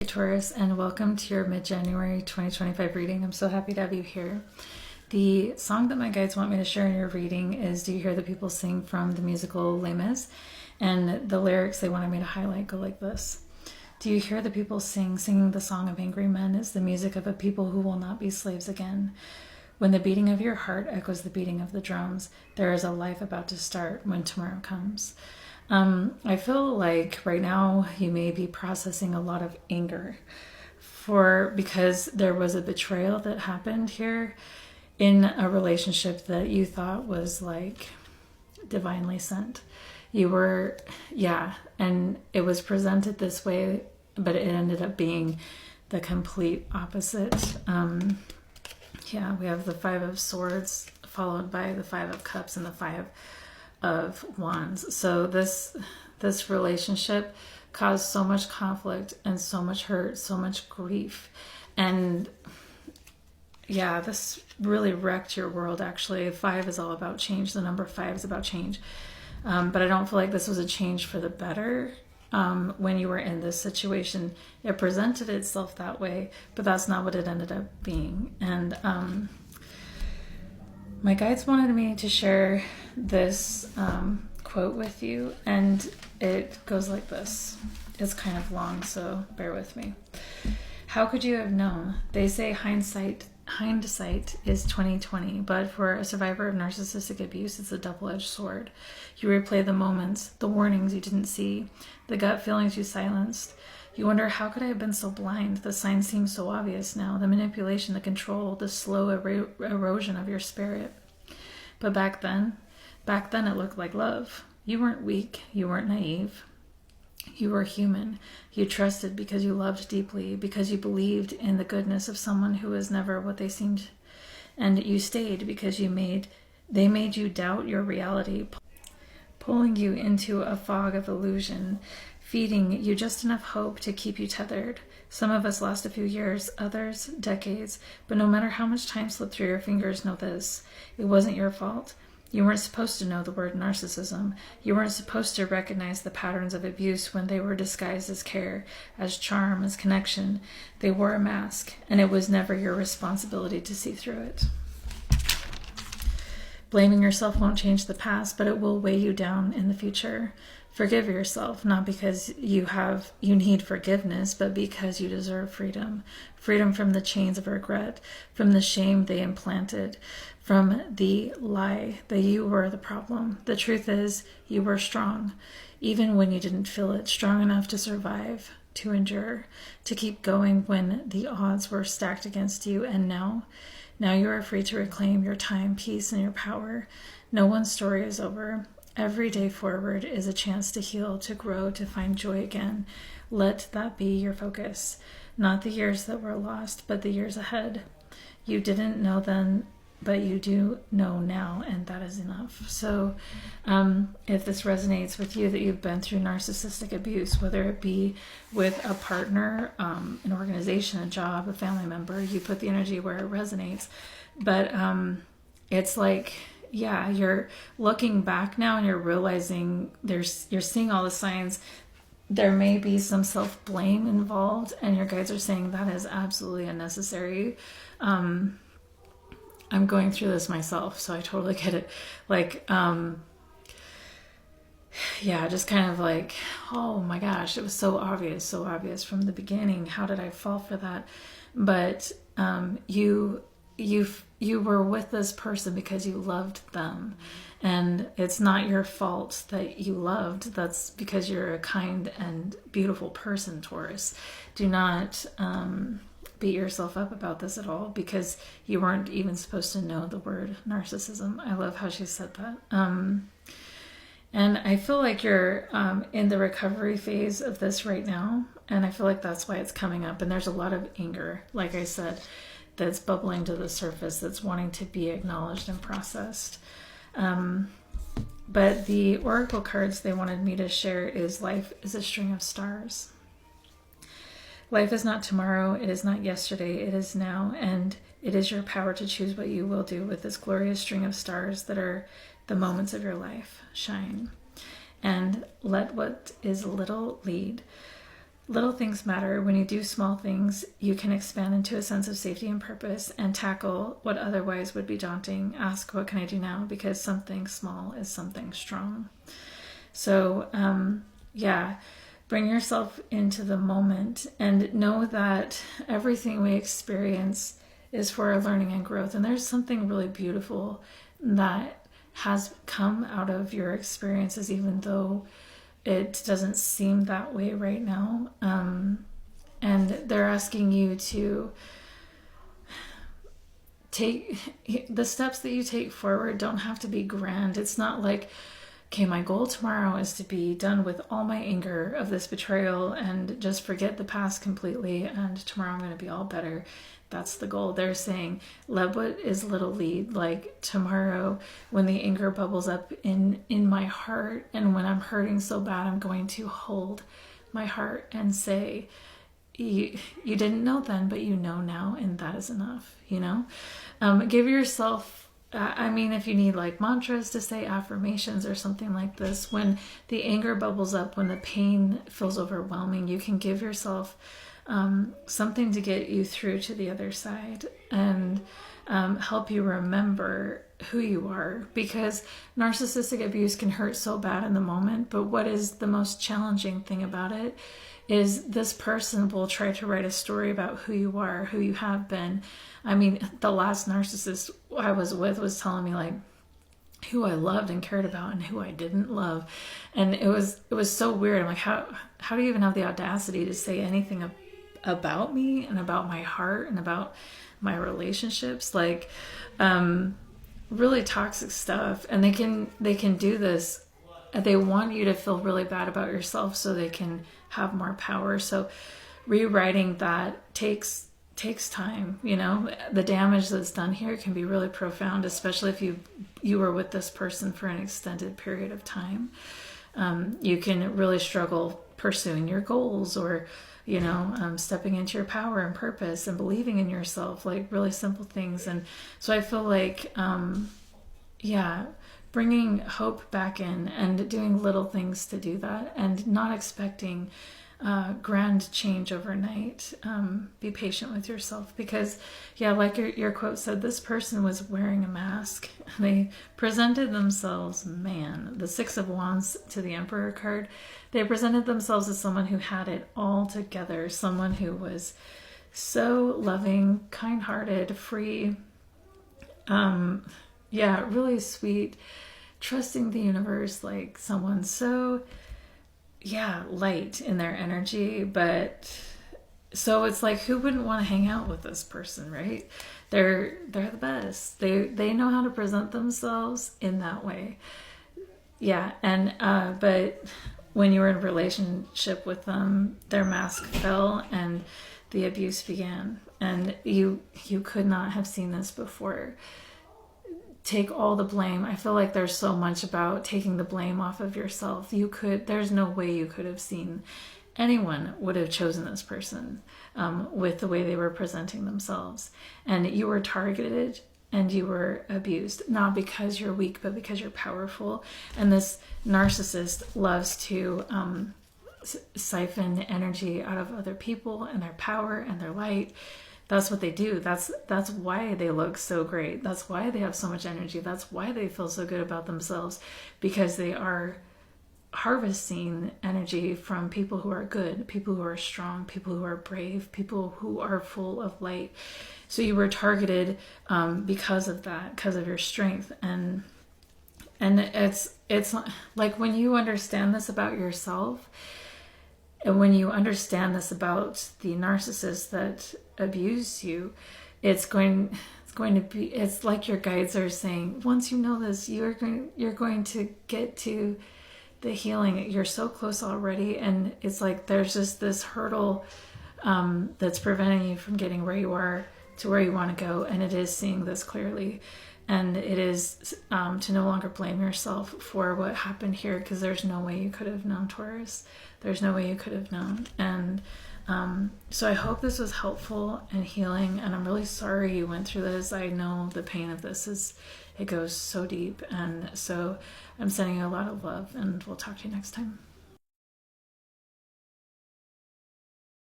Hey Taurus, and welcome to your mid-January 2025 reading. I'm so happy to have you here. The song that my guides want me to share in your reading is Do You Hear the People Sing from the musical Les Mis? And the lyrics they wanted me to highlight go like this. Do you hear the people sing? Singing the song of angry men is the music of a people who will not be slaves again. When the beating of your heart echoes the beating of the drums, there is a life about to start when tomorrow comes. I feel like right now you may be processing a lot of anger because there was a betrayal that happened here in a relationship that you thought was like divinely sent. And it was presented this way, but it ended up being the complete opposite. We have the Five of Swords followed by the Five of Cups and the Five of Wands. So this relationship caused so much conflict and so much hurt, so much grief. And this really wrecked your world, actually. Five is all about change. The number five is about change. But I don't feel like this was a change for the better. When you were in this situation, it presented itself that way, but that's not what it ended up being. And my guides wanted me to share this quote with you, and it goes like this. It's kind of long, so bear with me. How could you have known? They say hindsight is 20/20, but for a survivor of narcissistic abuse, it's a double-edged sword. You replay the moments, the warnings you didn't see, the gut feelings you silenced. You wonder, how could I have been so blind? The signs seem so obvious now. The manipulation, the control, the slow erosion of your spirit. But back then it looked like love. You weren't weak. You weren't naive. You were human. You trusted because you loved deeply, because you believed in the goodness of someone who was never what they seemed. And you stayed because they made you doubt your reality, pulling you into a fog of illusion, feeding you just enough hope to keep you tethered. Some of us lost a few years, others decades, but no matter how much time slipped through your fingers, know this: it wasn't your fault. You weren't supposed to know the word narcissism. You weren't supposed to recognize the patterns of abuse when they were disguised as care, as charm, as connection. They wore a mask, and it was never your responsibility to see through it. Blaming yourself won't change the past, but it will weigh you down in the future. Forgive yourself, not because you need forgiveness, but because you deserve freedom. Freedom from the chains of regret, from the shame they implanted, from the lie that you were the problem. The truth is, you were strong, even when you didn't feel it, strong enough to survive, to endure, to keep going when the odds were stacked against you. And now you are free to reclaim your time, peace, and your power. No one's story is over. Every day forward is a chance to heal, to grow, to find joy again. Let that be your focus. Not the years that were lost, but the years ahead. You didn't know then, but you do know now, and that is enough. So if this resonates with you, that you've been through narcissistic abuse, whether it be with a partner, an organization, a job, a family member, you put the energy where it resonates. But it's like, you're looking back now and you're realizing you're seeing all the signs. There may be some self-blame involved, and your guides are saying that is absolutely unnecessary. I'm going through this myself, so I totally get it. Just kind of like, oh my gosh, it was so obvious from the beginning. How did I fall for that? But you were with this person because you loved them, and it's not your fault that you loved. That's because you're a kind and beautiful person, Taurus. Do not beat yourself up about this at all, because you weren't even supposed to know the word narcissism. I love how she said that. And I feel like you're in the recovery phase of this right now, and I feel like that's why it's coming up. And there's a lot of anger, like I said, that's bubbling to the surface, that's wanting to be acknowledged and processed. But the oracle cards they wanted me to share is life is a string of stars. Life is not tomorrow, it is not yesterday, it is now, and it is your power to choose what you will do with this glorious string of stars that are the moments of your life. Shine, and let what is little lead. Little things matter. When you do small things, you can expand into a sense of safety and purpose and tackle what otherwise would be daunting. Ask, what can I do now? Because something small is something strong. So, yeah, bring yourself into the moment and know that everything we experience is for our learning and growth. And there's something really beautiful that has come out of your experiences, even though it doesn't seem that way right now. And they're asking you to take the steps that you take forward don't have to be grand. It's not like, okay, my goal tomorrow is to be done with all my anger of this betrayal and just forget the past completely, and tomorrow I'm going to be all better. That's the goal. They're saying, let what is little lead. Like tomorrow, when the anger bubbles up in my heart, and when I'm hurting so bad, I'm going to hold my heart and say, you didn't know then, but you know now, and that is enough, Give yourself, if you need like mantras to say, affirmations or something like this, when the anger bubbles up, when the pain feels overwhelming, you can give yourself something to get you through to the other side and help you remember who you are, because narcissistic abuse can hurt so bad in the moment. But what is the most challenging thing about it is this person will try to write a story about who you are, who you have been. The last narcissist I was with was telling me like who I loved and cared about and who I didn't love. And it was so weird. I'm like, how do you even have the audacity to say anything about me and about my heart and about my relationships? Like, really toxic stuff. And they can do this. They want you to feel really bad about yourself so they can have more power. So rewriting that takes time. The damage that's done here can be really profound, especially if you were with this person for an extended period of time. You can really struggle pursuing your goals, or stepping into your power and purpose and believing in yourself, like really simple things. And so I feel like, bringing hope back in and doing little things to do that, and not expecting grand change overnight. Be patient with yourself, because like your quote said, this person was wearing a mask. They presented themselves, the Six of Wands to the Emperor card, they presented themselves as someone who had it all together, someone who was so loving, kind-hearted, free, really sweet, trusting the universe, like someone so light in their energy. But so it's like, who wouldn't want to hang out with this person, right? They're the best. They know how to present themselves in that way. But when you were in a relationship with them, their mask fell and the abuse began. And you could not have seen this before. Take all the blame. I feel like there's so much about taking the blame off of yourself. There's no way you could have seen anyone would have chosen this person with the way they were presenting themselves. And you were targeted and you were abused, not because you're weak, but because you're powerful. And this narcissist loves to siphon energy out of other people and their power and their light. That's what they do. That's why they look so great. That's why they have so much energy. That's why they feel so good about themselves, because they are harvesting energy from people who are good, people who are strong, people who are brave, people who are full of light. So you were targeted because of that, because of your strength. And it's like, when you understand this about yourself, and when you understand this about the narcissist that abused you, it's like your guides are saying, once you know this, you're going to get to the healing. You're so close already. And it's like there's just this hurdle that's preventing you from getting where you are to where you want to go. And it is seeing this clearly. And it is to no longer blame yourself for what happened here, because there's no way you could have known, Taurus. There's no way you could have known. And so I hope this was helpful and healing. And I'm really sorry you went through this. I know the pain of this it goes so deep. And so I'm sending you a lot of love, and we'll talk to you next time.